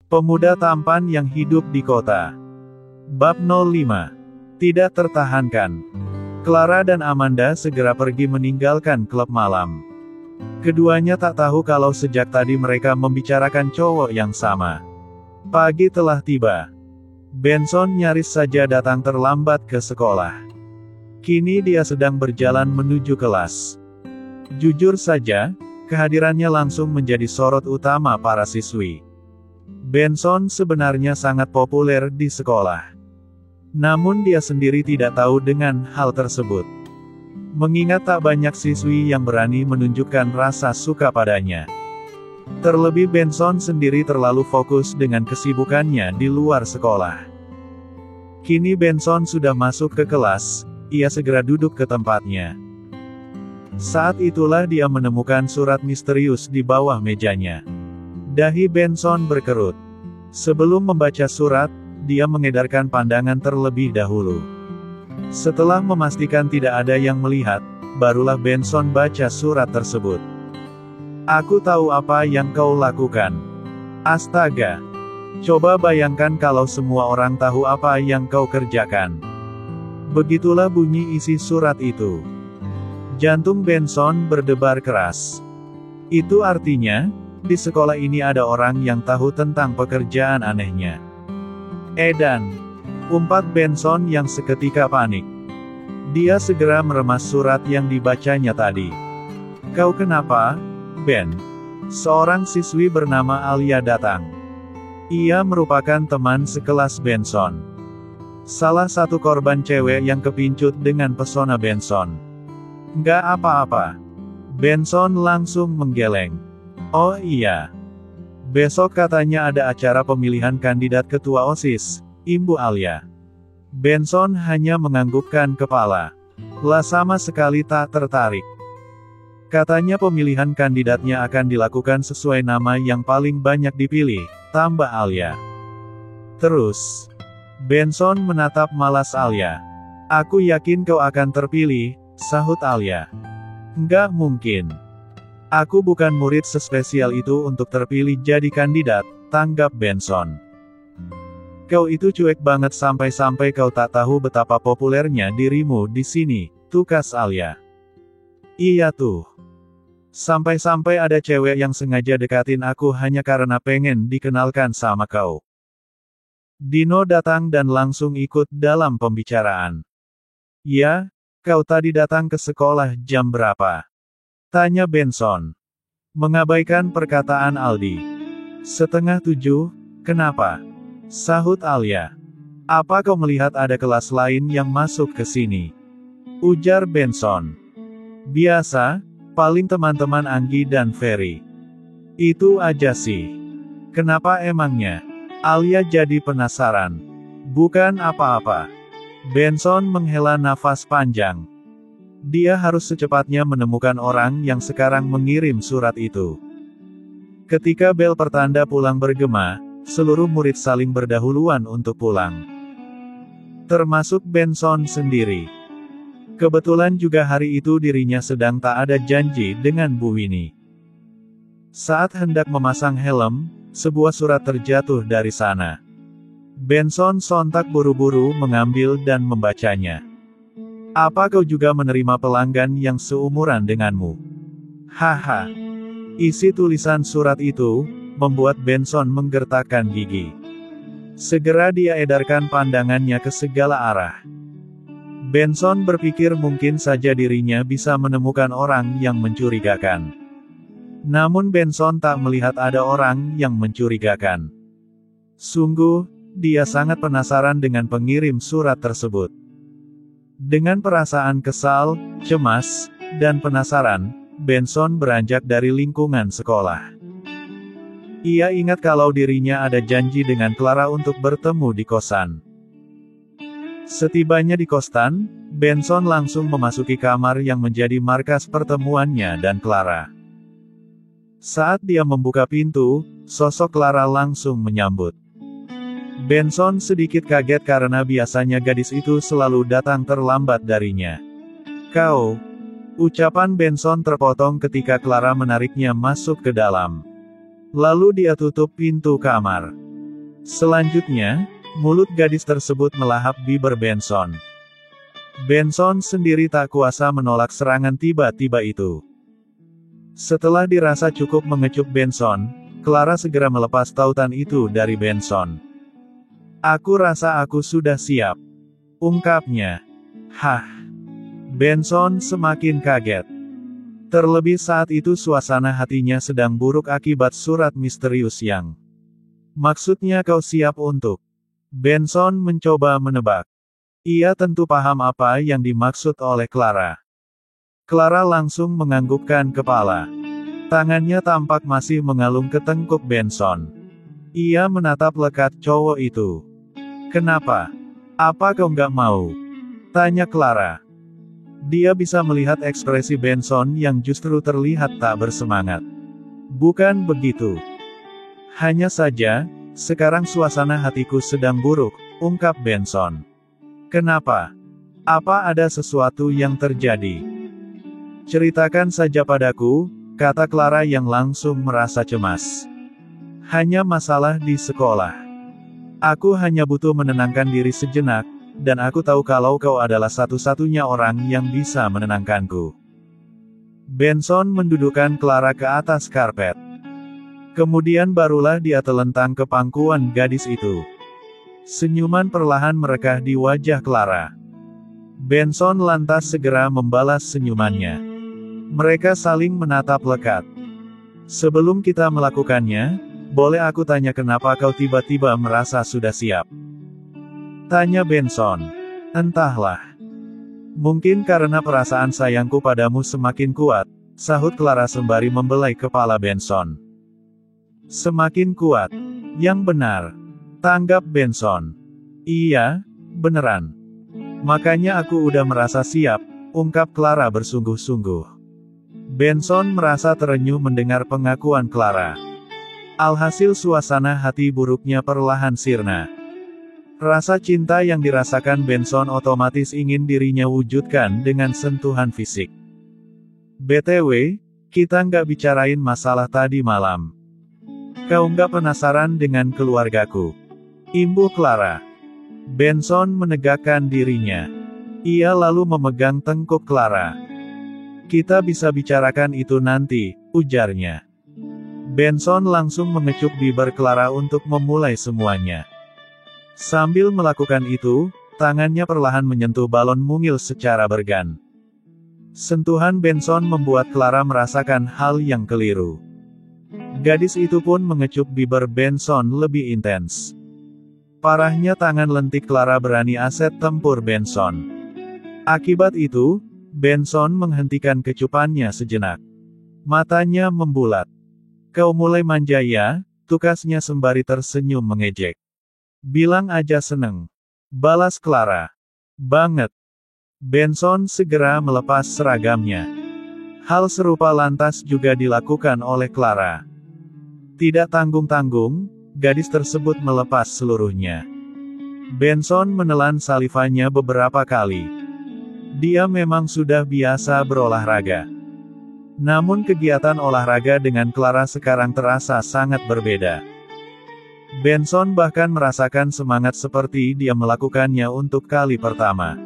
Pemuda tampan yang hidup di kota. Bab 05. Tidak tertahankan. Clara dan Amanda segera pergi meninggalkan klub malam. Keduanya tak tahu kalau sejak tadi mereka membicarakan cowok yang sama. Pagi telah tiba. Benson nyaris saja datang terlambat ke sekolah. Kini dia sedang berjalan menuju kelas. Jujur saja, kehadirannya langsung menjadi sorot utama para siswi. Benson sebenarnya sangat populer di sekolah. Namun dia sendiri tidak tahu dengan hal tersebut. Mengingat tak banyak siswi yang berani menunjukkan rasa suka padanya. Terlebih Benson sendiri terlalu fokus dengan kesibukannya di luar sekolah. Kini Benson sudah masuk ke kelas, ia segera duduk ke tempatnya. Saat itulah dia menemukan surat misterius di bawah mejanya. Dahi Benson berkerut. Sebelum membaca surat, dia mengedarkan pandangan terlebih dahulu. Setelah memastikan tidak ada yang melihat, barulah Benson baca surat tersebut. Aku tahu apa yang kau lakukan. Astaga. Coba bayangkan kalau semua orang tahu apa yang kau kerjakan. Begitulah bunyi isi surat itu. Jantung Benson berdebar keras. Itu artinya, di sekolah ini ada orang yang tahu tentang pekerjaan anehnya. Edan. Umpat Benson yang seketika panik. Dia segera meremas surat yang dibacanya tadi. Kau kenapa, Ben? Seorang siswi bernama Alia datang. Ia merupakan teman sekelas Benson. Salah satu korban cewek yang kepincut dengan pesona Benson. Nggak apa-apa. Benson langsung menggeleng. Oh iya. Besok katanya ada acara pemilihan kandidat ketua OSIS, Ibu Alia. Benson hanya menganggukkan kepala. Lah sama sekali tak tertarik. Katanya pemilihan kandidatnya akan dilakukan sesuai nama yang paling banyak dipilih, tambah Alia. Terus, Benson menatap malas Alia. Aku yakin kau akan terpilih, sahut Alia. Nggak mungkin. Aku bukan murid sespesial itu untuk terpilih jadi kandidat, tanggap Benson. Kau itu cuek banget sampai-sampai kau tak tahu betapa populernya dirimu di sini, tukas Alia. Iya tuh. Sampai-sampai ada cewek yang sengaja dekatin aku hanya karena pengen dikenalkan sama kau. Dino datang dan langsung ikut dalam pembicaraan. Ya, kau tadi datang ke sekolah jam berapa? Tanya Benson. Mengabaikan perkataan Aldi. 6:30, kenapa? Sahut Alia. Apa kau melihat ada kelas lain yang masuk ke sini? Ujar Benson. Biasa, paling teman-teman Anggi dan Ferry. Itu aja sih. Kenapa emangnya? Alia jadi penasaran. Bukan apa-apa. Benson menghela nafas panjang. Dia harus secepatnya menemukan orang yang sekarang mengirim surat itu. Ketika bel pertanda pulang bergema, seluruh murid saling berdahuluan untuk pulang. Termasuk Benson sendiri. Kebetulan juga hari itu dirinya sedang tak ada janji dengan Bu Winnie. Saat hendak memasang helm, sebuah surat terjatuh dari sana. Benson sontak buru-buru mengambil dan membacanya. Apa kau juga menerima pelanggan yang seumuran denganmu? Haha. Isi tulisan surat itu membuat Benson menggertakkan gigi. Segera dia edarkan pandangannya ke segala arah. Benson berpikir mungkin saja dirinya bisa menemukan orang yang mencurigakan. Namun Benson tak melihat ada orang yang mencurigakan. Sungguh, dia sangat penasaran dengan pengirim surat tersebut. Dengan perasaan kesal, cemas, dan penasaran, Benson beranjak dari lingkungan sekolah. Ia ingat kalau dirinya ada janji dengan Clara untuk bertemu di kosan. Setibanya di kosan, Benson langsung memasuki kamar yang menjadi markas pertemuannya dan Clara. Saat dia membuka pintu, sosok Clara langsung menyambut. Benson sedikit kaget karena biasanya gadis itu selalu datang terlambat darinya. Kau. Ucapan Benson terpotong ketika Clara menariknya masuk ke dalam. Lalu dia tutup pintu kamar. Selanjutnya, mulut gadis tersebut melahap bibir Benson. Benson sendiri tak kuasa menolak serangan tiba-tiba itu. Setelah dirasa cukup mengecup Benson, Clara segera melepas tautan itu dari Benson. "Aku rasa aku sudah siap," ungkapnya. "Hah?" Benson semakin kaget. Terlebih saat itu suasana hatinya sedang buruk akibat surat misterius yang "Maksudnya kau siap untuk?" Benson mencoba menebak. Ia tentu paham apa yang dimaksud oleh Clara. Clara langsung menganggukkan kepala. Tangannya tampak masih mengalung ke tengkuk Benson. Ia menatap lekat cowok itu. "Kenapa? Apa kau nggak mau?" tanya Clara. Dia bisa melihat ekspresi Benson yang justru terlihat tak bersemangat. "Bukan begitu. Hanya saja, sekarang suasana hatiku sedang buruk," ungkap Benson. "Kenapa? Apa ada sesuatu yang terjadi?" "Ceritakan saja padaku," kata Clara yang langsung merasa cemas. "Hanya masalah di sekolah. Aku hanya butuh menenangkan diri sejenak, dan aku tahu kalau kau adalah satu-satunya orang yang bisa menenangkanku." Benson mendudukkan Clara ke atas karpet. Kemudian barulah dia telentang ke pangkuan gadis itu. Senyuman perlahan merekah di wajah Clara. Benson lantas segera membalas senyumannya. Mereka saling menatap lekat. "Sebelum kita melakukannya, boleh aku tanya kenapa kau tiba-tiba merasa sudah siap?" tanya Benson. "Entahlah. Mungkin karena perasaan sayangku padamu semakin kuat," sahut Clara sembari membelai kepala Benson. "Semakin kuat? Yang benar," tanggap Benson. "Iya, beneran. Makanya aku udah merasa siap," ungkap Clara bersungguh-sungguh. Benson merasa terenyuh mendengar pengakuan Clara. Alhasil suasana hati buruknya perlahan sirna. Rasa cinta yang dirasakan Benson otomatis ingin dirinya wujudkan dengan sentuhan fisik. "BTW, kita nggak bicarain masalah tadi malam. Kau nggak penasaran dengan keluargaku?" imbuh Clara. Benson menegakkan dirinya. Ia lalu memegang tengkuk Clara. "Kita bisa bicarakan itu nanti," ujarnya. Benson langsung mengecup bibir Clara untuk memulai semuanya. Sambil melakukan itu, tangannya perlahan menyentuh balon mungil secara bergan. Sentuhan Benson membuat Clara merasakan hal yang keliru. Gadis itu pun mengecup bibir Benson lebih intens. Parahnya tangan lentik Clara berani aset tempur Benson. Akibat itu, Benson menghentikan kecupannya sejenak. Matanya membulat. "Kau mulai manja ya?" tukasnya sembari tersenyum mengejek. "Bilang aja seneng," balas Clara. "Banget." Benson segera melepas seragamnya. Hal serupa lantas juga dilakukan oleh Clara. Tidak tanggung-tanggung, gadis tersebut melepas seluruhnya. Benson menelan salivanya beberapa kali. Dia memang sudah biasa berolahraga. Namun kegiatan olahraga dengan Clara sekarang terasa sangat berbeda. Benson bahkan merasakan semangat seperti dia melakukannya untuk kali pertama.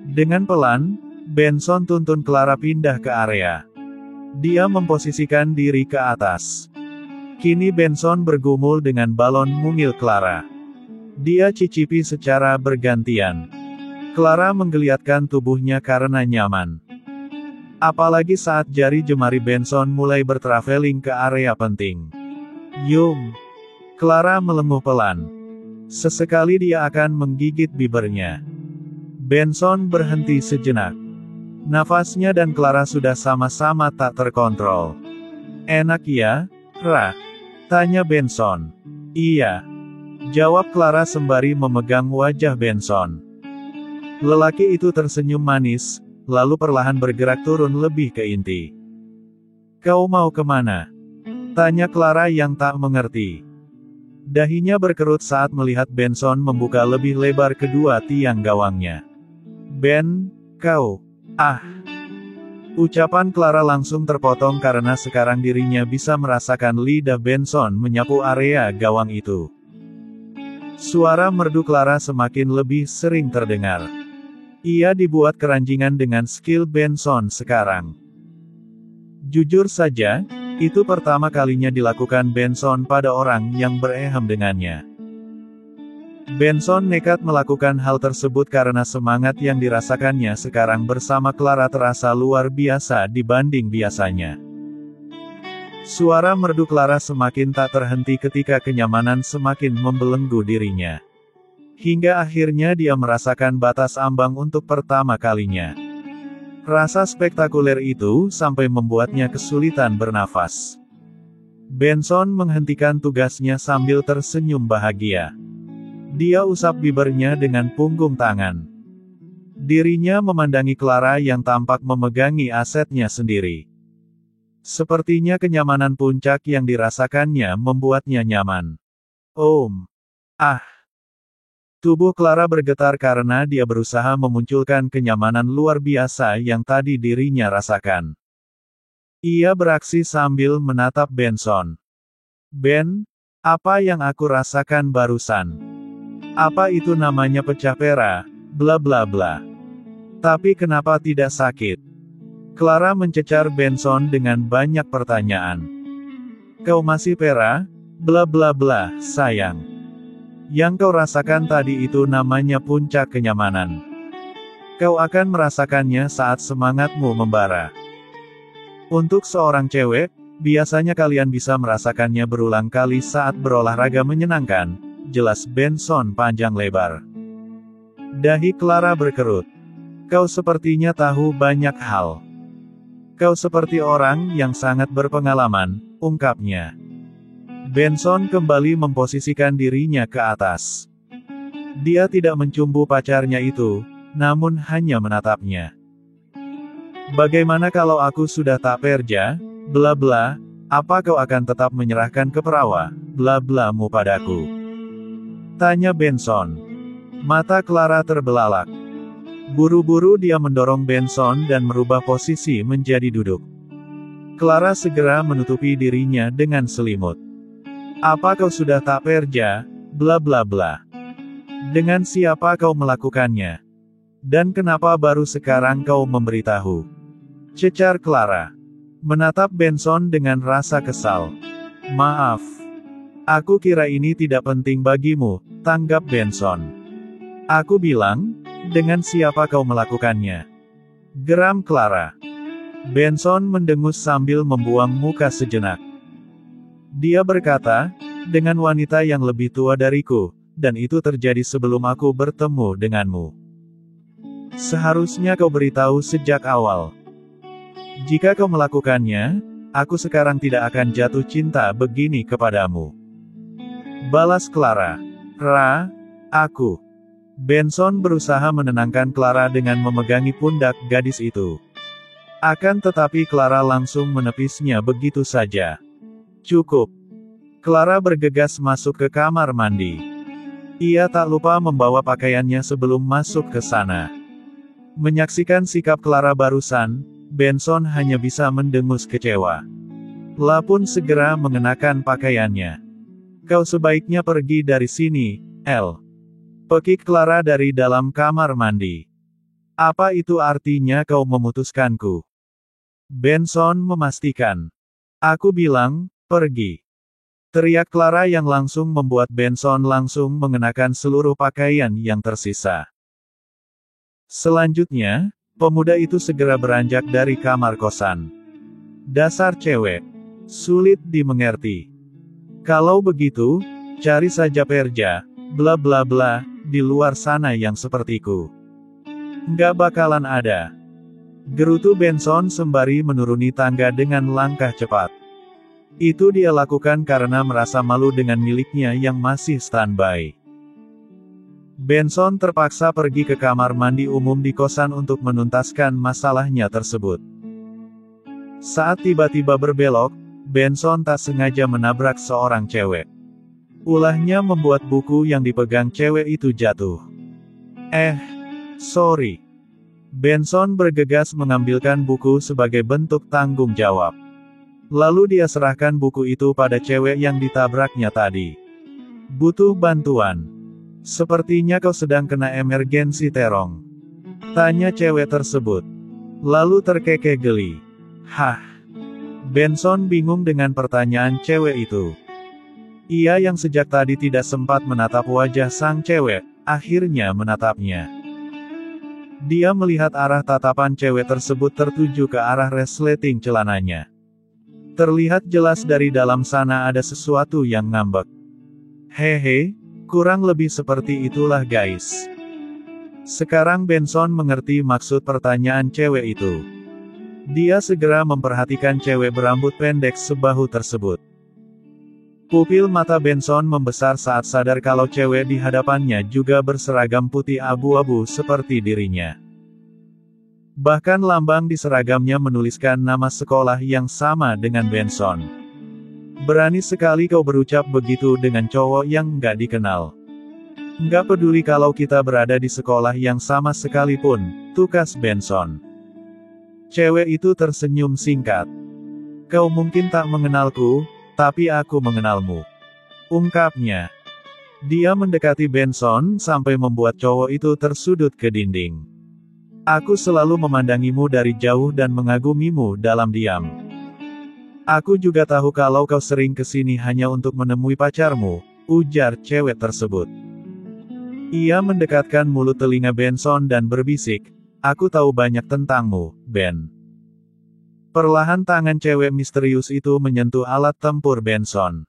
Dengan pelan, Benson tuntun Clara pindah ke area. Dia memposisikan diri ke atas. Kini Benson bergumul dengan balon mungil Clara. Dia cicipi secara bergantian. Clara menggeliatkan tubuhnya karena nyaman. Apalagi saat jari jemari Benson mulai bertraveling ke area penting. "Yum." Clara melenguh pelan. Sesekali dia akan menggigit bibirnya. Benson berhenti sejenak. Nafasnya dan Clara sudah sama-sama tak terkontrol. "Enak ya, Ra?" tanya Benson. "Iya," jawab Clara sembari memegang wajah Benson. Lelaki itu tersenyum manis, lalu perlahan bergerak turun lebih ke inti. "Kau mau kemana?" tanya Clara yang tak mengerti. Dahinya berkerut saat melihat Benson membuka lebih lebar kedua tiang gawangnya. "Ben, kau..." "Ah." Ucapan Clara langsung terpotong karena sekarang dirinya bisa merasakan lidah Benson menyapu area gawang itu. Suara merdu Clara semakin lebih sering terdengar. Ia dibuat keranjingan dengan skill Benson sekarang. Jujur saja, itu pertama kalinya dilakukan Benson pada orang yang berehem dengannya. Benson nekat melakukan hal tersebut karena semangat yang dirasakannya sekarang bersama Clara terasa luar biasa dibanding biasanya. Suara merdu Clara semakin tak terhenti ketika kenyamanan semakin membelenggu dirinya. Hingga akhirnya dia merasakan batas ambang untuk pertama kalinya. Rasa spektakuler itu sampai membuatnya kesulitan bernafas. Benson menghentikan tugasnya sambil tersenyum bahagia. Dia usap bibirnya dengan punggung tangan. Dirinya memandangi Clara yang tampak memegangi asetnya sendiri. Sepertinya kenyamanan puncak yang dirasakannya membuatnya nyaman. Ah! Tubuh Clara bergetar karena dia berusaha memunculkan kenyamanan luar biasa yang tadi dirinya rasakan. Ia beraksi sambil menatap Benson. Ben, apa yang aku rasakan barusan? Apa itu namanya pecah pera, bla bla bla. Tapi kenapa tidak sakit? Clara mencecar Benson dengan banyak pertanyaan. Kau masih pera? Bla bla bla, sayang. Yang kau rasakan tadi itu namanya puncak kenyamanan. Kau akan merasakannya saat semangatmu membara. Untuk seorang cewek, biasanya kalian bisa merasakannya berulang kali saat berolahraga menyenangkan, jelas Benson panjang lebar. Dahi Clara berkerut. Kau sepertinya tahu banyak hal. Kau seperti orang yang sangat berpengalaman, ungkapnya. Benson kembali memposisikan dirinya ke atas. Dia tidak mencumbu pacarnya itu, namun hanya menatapnya. Bagaimana kalau aku sudah tak perja, bla bla, apa kau akan tetap menyerahkan keperawa, bla blamu padaku? Tanya Benson. Mata Clara terbelalak. Buru-buru dia mendorong Benson dan merubah posisi menjadi duduk. Clara segera menutupi dirinya dengan selimut. Apa kau sudah tak perja, bla bla bla. Dengan siapa kau melakukannya? Dan kenapa baru sekarang kau memberitahu? Cecar Clara. Menatap Benson dengan rasa kesal. Maaf. Aku kira ini tidak penting bagimu, tanggap Benson. Aku bilang, dengan siapa kau melakukannya? Geram Clara. Benson mendengus sambil membuang muka sejenak. Dia berkata, dengan wanita yang lebih tua dariku, dan itu terjadi sebelum aku bertemu denganmu. Seharusnya kau beritahu sejak awal. Jika kau melakukannya, aku sekarang tidak akan jatuh cinta begini kepadamu. Balas Clara. Aku. Benson berusaha menenangkan Clara dengan memegangi pundak gadis itu. Akan tetapi Clara langsung menepisnya begitu saja. Cukup. Clara bergegas masuk ke kamar mandi. Ia tak lupa membawa pakaiannya sebelum masuk ke sana. Menyaksikan sikap Clara barusan, Benson hanya bisa mendengus kecewa. La pun segera mengenakan pakaiannya. Kau sebaiknya pergi dari sini, El. Pekik Clara dari dalam kamar mandi. Apa itu artinya kau memutuskanku? Benson memastikan. Aku bilang, pergi. Teriak Clara yang langsung membuat Benson langsung mengenakan seluruh pakaian yang tersisa. Selanjutnya, pemuda itu segera beranjak dari kamar kosan. Dasar cewek. Sulit dimengerti. Kalau begitu, cari saja perja, bla bla bla, di luar sana yang sepertiku. Nggak bakalan ada. Gerutu Benson sembari menuruni tangga dengan langkah cepat. Itu dia lakukan karena merasa malu dengan miliknya yang masih standby. Benson terpaksa pergi ke kamar mandi umum di kosan untuk menuntaskan masalahnya tersebut. Saat tiba-tiba berbelok, Benson tak sengaja menabrak seorang cewek. Ulahnya membuat buku yang dipegang cewek itu jatuh. Sorry. Benson bergegas mengambilkan buku sebagai bentuk tanggung jawab. Lalu dia serahkan buku itu pada cewek yang ditabraknya tadi. Butuh bantuan. Sepertinya kau sedang kena emergensi terong. Tanya cewek tersebut. Lalu terkekeh geli. Hah? Benson bingung dengan pertanyaan cewek itu. Ia yang sejak tadi tidak sempat menatap wajah sang cewek, akhirnya menatapnya. Dia melihat arah tatapan cewek tersebut tertuju ke arah resleting celananya. Terlihat jelas dari dalam sana ada sesuatu yang ngambek. Hehe, kurang lebih seperti itulah guys. Sekarang Benson mengerti maksud pertanyaan cewek itu. Dia segera memperhatikan cewek berambut pendek sebahu tersebut. Pupil mata Benson membesar saat sadar kalau cewek di hadapannya juga berseragam putih abu-abu seperti dirinya. Bahkan lambang di seragamnya menuliskan nama sekolah yang sama dengan Benson. Berani sekali kau berucap begitu dengan cowok yang nggak dikenal. Nggak peduli kalau kita berada di sekolah yang sama sekalipun, tukas Benson. Cewek itu tersenyum singkat. Kau mungkin tak mengenalku, tapi aku mengenalmu. Ungkapnya. Dia mendekati Benson sampai membuat cowok itu tersudut ke dinding. Aku selalu memandangimu dari jauh dan mengagumimu dalam diam. Aku juga tahu kalau kau sering kesini hanya untuk menemui pacarmu, ujar cewek tersebut. Ia mendekatkan mulut telinga Benson dan berbisik, aku tahu banyak tentangmu, Ben. Perlahan tangan cewek misterius itu menyentuh alat tempur Benson.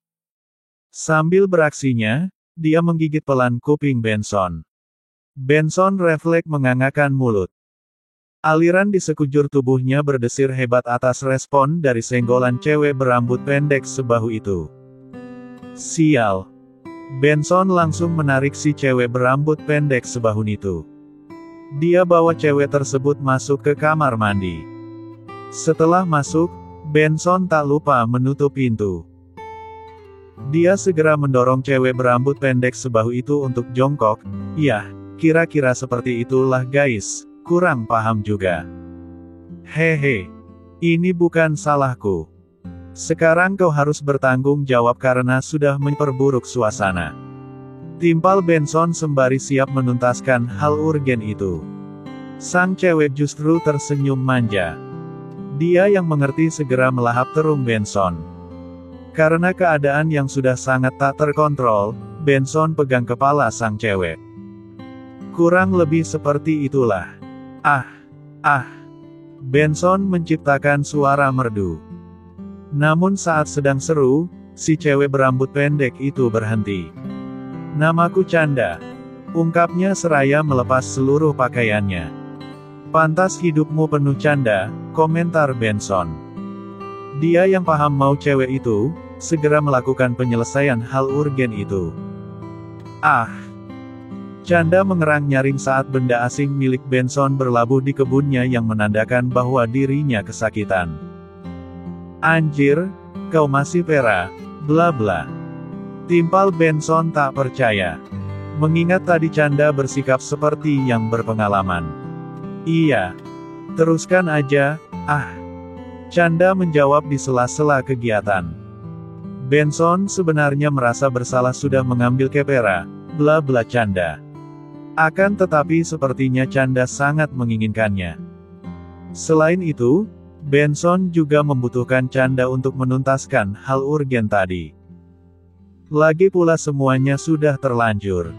Sambil beraksinya, dia menggigit pelan kuping Benson. Benson refleks mengangakkan mulut. Aliran di sekujur tubuhnya berdesir hebat atas respon dari senggolan cewek berambut pendek sebahu itu. Sial. Benson langsung menarik si cewek berambut pendek sebahu itu. Dia bawa cewek tersebut masuk ke kamar mandi. Setelah masuk, Benson tak lupa menutup pintu. Dia segera mendorong cewek berambut pendek sebahu itu untuk jongkok. Yah, kira-kira seperti itulah guys, kurang paham juga. Hehe, ini bukan salahku. Sekarang kau harus bertanggung jawab karena sudah memperburuk suasana. Timpal Benson sembari siap menuntaskan hal urgen itu. Sang cewek justru tersenyum manja. Dia yang mengerti segera melahap terung Benson. Karena keadaan yang sudah sangat tak terkontrol, Benson pegang kepala sang cewek. Kurang lebih seperti itulah. Benson menciptakan suara merdu. Namun saat sedang seru, si cewek berambut pendek itu berhenti. Namaku Canda. Ungkapnya seraya melepas seluruh pakaiannya. Pantas hidupmu penuh canda, komentar Benson. Dia yang paham mau cewek itu, segera melakukan penyelesaian hal urgen itu. Canda mengerang nyaring saat benda asing milik Benson berlabuh di kebunnya yang menandakan bahwa dirinya kesakitan. Anjir, kau masih pera, bla bla. Timpal Benson tak percaya. Mengingat tadi Canda bersikap seperti yang berpengalaman. Iya. Teruskan aja, Canda menjawab di sela-sela kegiatan. Benson sebenarnya merasa bersalah sudah mengambil kepera, bla bla Canda. Akan tetapi sepertinya Canda sangat menginginkannya. Selain itu, Benson juga membutuhkan Canda untuk menuntaskan hal urgen tadi. Lagi pula semuanya sudah terlanjur.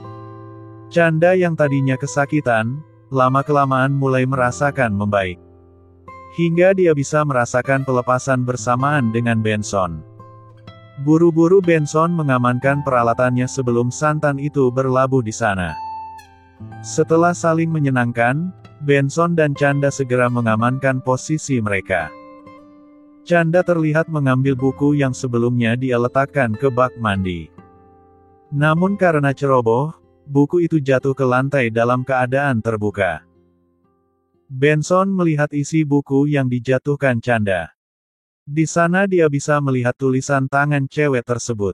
Canda yang tadinya kesakitan, lama-kelamaan mulai merasakan membaik. Hingga dia bisa merasakan pelepasan bersamaan dengan Benson. Buru-buru Benson mengamankan peralatannya sebelum santan itu berlabuh di sana. Setelah saling menyenangkan, Benson dan Canda segera mengamankan posisi mereka. Canda terlihat mengambil buku yang sebelumnya dia letakkan ke bak mandi. Namun karena ceroboh, buku itu jatuh ke lantai dalam keadaan terbuka. Benson melihat isi buku yang dijatuhkan Canda. Di sana dia bisa melihat tulisan tangan cewek tersebut.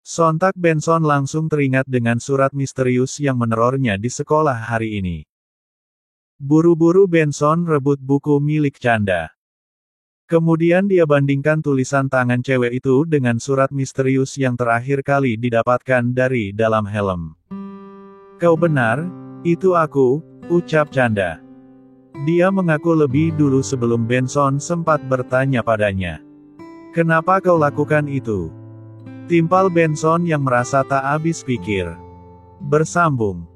Sontak Benson langsung teringat dengan surat misterius yang menerornya di sekolah hari ini. Buru-buru Benson rebut buku milik Canda. Kemudian dia bandingkan tulisan tangan cewek itu dengan surat misterius yang terakhir kali didapatkan dari dalam helm. Kau benar, itu aku, ucap Chandra. Dia mengaku lebih dulu sebelum Benson sempat bertanya padanya. Kenapa kau lakukan itu? Timpal Benson yang merasa tak habis pikir. Bersambung.